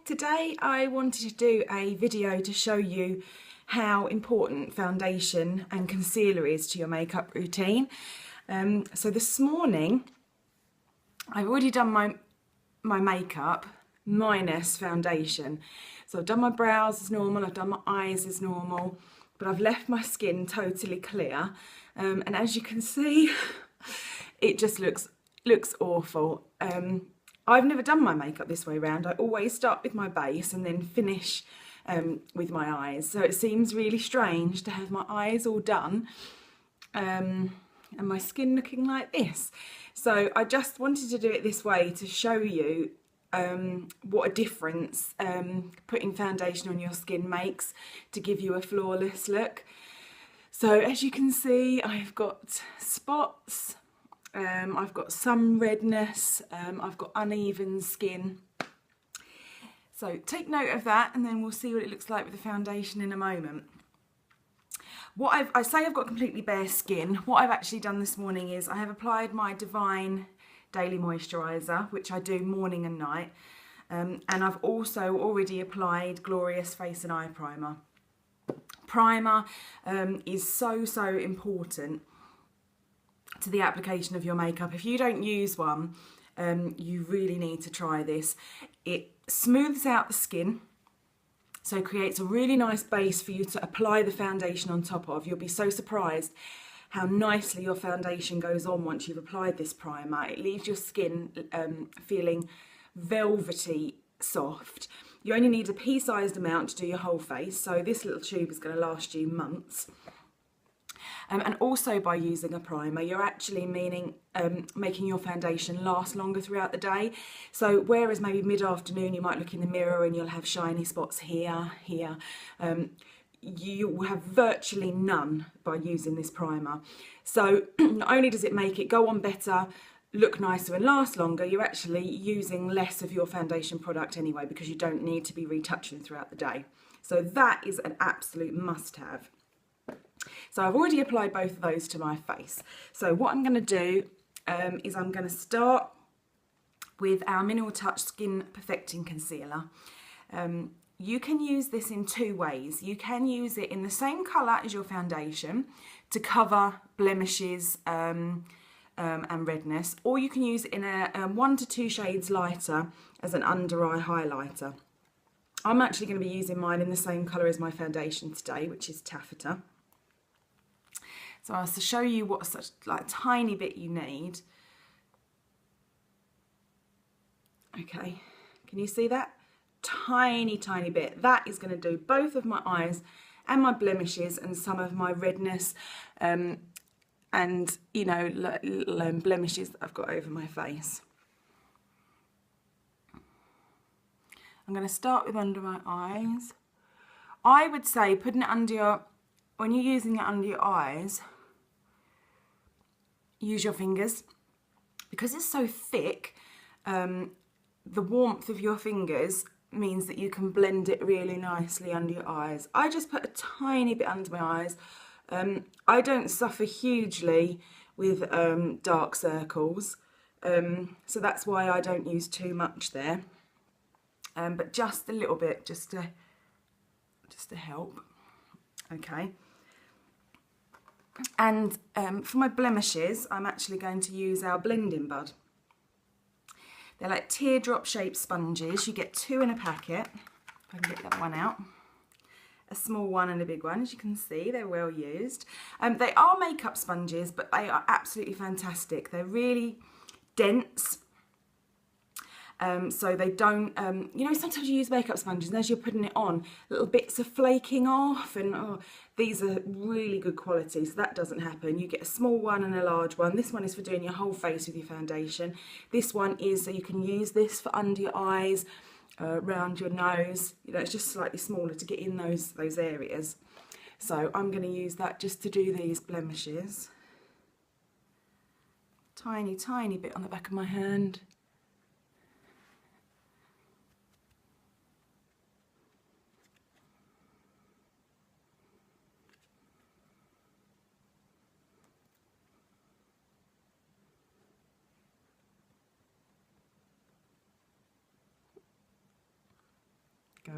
Today I wanted to do a video to show you how important foundation and concealer is to your makeup routine. So this morning I've already done my makeup minus foundation. So I've done my brows as normal, I've done my eyes as normal, but I've left my skin totally clear. And as you can see, it just looks awful. I've never done my makeup this way around. I always start with my base and then finish with my eyes. So it seems really strange to have my eyes all done and my skin looking like this. So I just wanted to do it this way to show you what a difference putting foundation on your skin makes to give you a flawless look. So as you can see, I've got spots. I've got some redness, I've got uneven skin. So take note of that and then we'll see what it looks like with the foundation in a moment. I say I've got completely bare skin. What I've actually done this morning is I have applied my Divine Daily Moisturiser, which I do morning and night. And I've also already applied Glorious Face and Eye Primer. Primer is so important to the application of your makeup. If you don't use one, you really need to try this. It smooths out the skin, so creates a really nice base for you to apply the foundation on top of. You'll be so surprised how nicely your foundation goes on once you've applied this primer. It leaves your skin feeling velvety soft. You only need a pea-sized amount to do your whole face, so this little tube is going to last you months. And also by using a primer, you're actually making your foundation last longer throughout the day. So whereas maybe mid-afternoon you might look in the mirror and you'll have shiny spots here, you will have virtually none by using this primer. So not only does it make it go on better, look nicer and last longer, you're actually using less of your foundation product anyway because you don't need to be retouching throughout the day. So that is an absolute must-have. So I've already applied both of those to my face. So what I'm going to do is I'm going to start with our Mineral Touch Skin Perfecting Concealer. You can use this in two ways. You can use it in the same colour as your foundation to cover blemishes and redness, or you can use it in a 1 to 2 shades lighter as an under eye highlighter. I'm actually going to be using mine in the same colour as my foundation today, which is Taffeta. So I'll show you what such like tiny bit you need. Okay, can you see that? Tiny bit. That is going to do both of my eyes and my blemishes and some of my redness and, you know, little blemishes that I've got over my face. I'm going to start with under my eyes. I would say putting it under your, when you're using it under your eyes, use your fingers. Because it's so thick, the warmth of your fingers means that you can blend it really nicely under your eyes. I just put a tiny bit under my eyes. I don't suffer hugely with dark circles, so that's why I don't use too much there. But just a little bit, just to help. Okay. And for my blemishes, I'm actually going to use our Blending Bud. They're like teardrop shaped sponges. You get 2 in a packet. If I can get that one out. A small one and a big one. As you can see, they're well used. They are makeup sponges, but they are absolutely fantastic. They're really dense. So they don't, you know, sometimes you use makeup sponges and as you're putting it on, little bits are flaking off, and oh, these are really good quality, so that doesn't happen. You get a small one and a large one. This one is for doing your whole face with your foundation. This one is so you can use this for under your eyes, around your nose. You know, it's just slightly smaller to get in those areas. So I'm going to use that just to do these blemishes. Tiny bit on the back of my hand.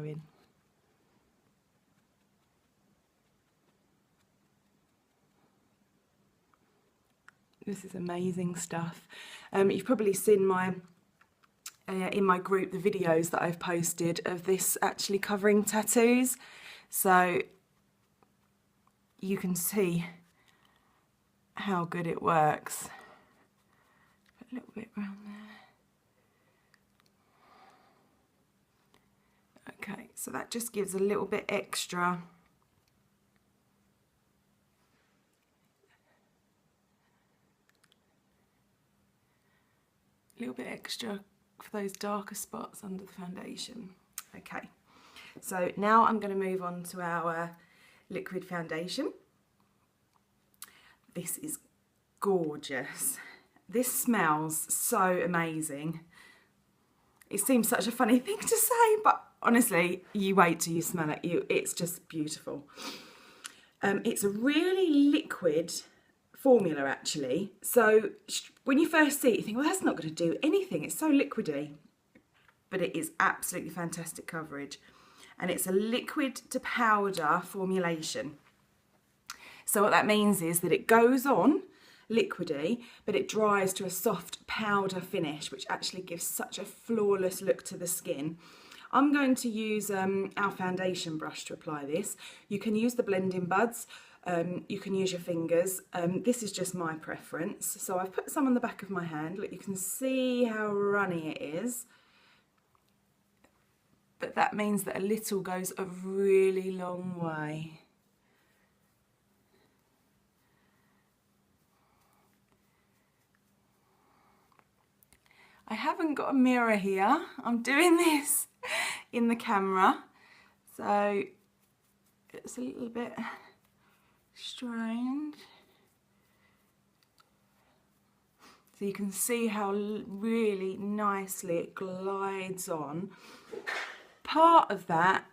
in. This is amazing stuff. You've probably seen my in my group the videos that I've posted of this actually covering tattoos, so you can see how good it works. Put a little bit around there. Okay, so that just gives a little bit extra. A little bit extra for those darker spots under the foundation. Okay, so now I'm going to move on to our liquid foundation. This is gorgeous. This smells so amazing. It seems such a funny thing to say, but honestly, you wait till you smell it. It's just beautiful. It's a really liquid formula actually, so when you first see it you think, well, that's not going to do anything, it's so liquidy, but it is absolutely fantastic coverage, and it's a liquid to powder formulation. So what that means is that it goes on liquidy, but it dries to a soft powder finish, which actually gives such a flawless look to the skin. I'm going to use our foundation brush to apply this. You can use the blending buds, you can use your fingers. This is just my preference. So I've put some on the back of my hand. Look, you can see how runny it is. But that means that a little goes a really long way. I haven't got a mirror here. I'm doing this in the camera, so it's a little bit strange. So you can see how really nicely it glides on. Part of that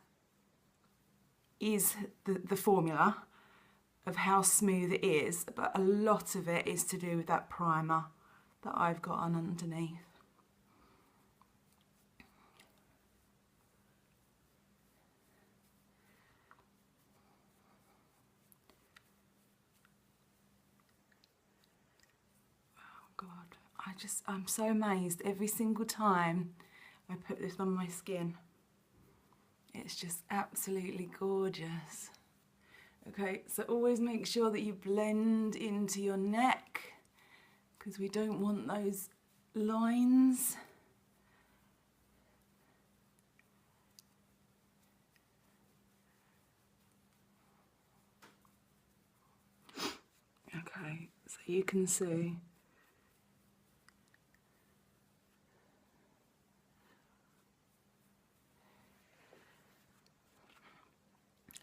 is the formula of how smooth it is, but a lot of it is to do with that primer that I've got on underneath. I'm so amazed every single time I put this on my skin. It's just absolutely gorgeous. Okay, so always make sure that you blend into your neck, because we don't want those lines. Okay, so you can see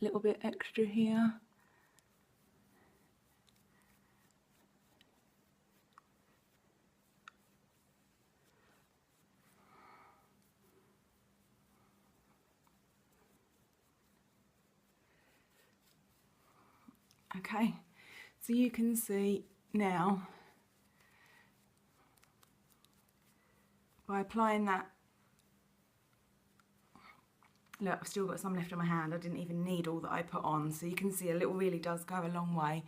a little bit extra here. Okay, so you can see now by applying that. Look, I've still got some left on my hand. I didn't even need all that I put on. So you can see a little really does go a long way.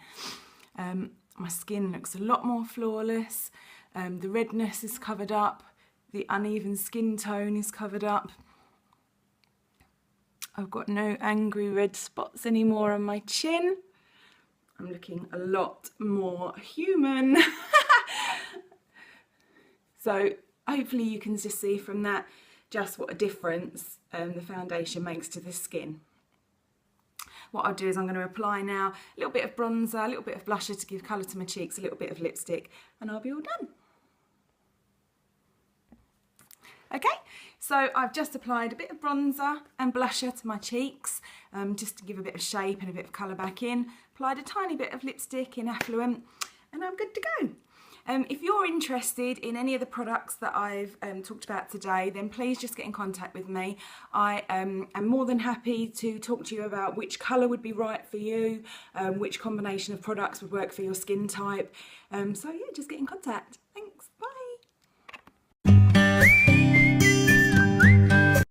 My skin looks a lot more flawless. The redness is covered up. The uneven skin tone is covered up. I've got no angry red spots anymore on my chin. I'm looking a lot more human. So hopefully you can just see from that just what a difference the foundation makes to the skin. What I'll do is I'm going to apply now a little bit of bronzer, a little bit of blusher to give colour to my cheeks, a little bit of lipstick, and I'll be all done. Okay, so I've just applied a bit of bronzer and blusher to my cheeks, just to give a bit of shape and a bit of colour back in. Applied a tiny bit of lipstick in Affluent, and I'm good to go. If you're interested in any of the products that I've talked about today, then please just get in contact with me. I am more than happy to talk to you about which colour would be right for you, which combination of products would work for your skin type. So yeah, just get in contact. Thanks.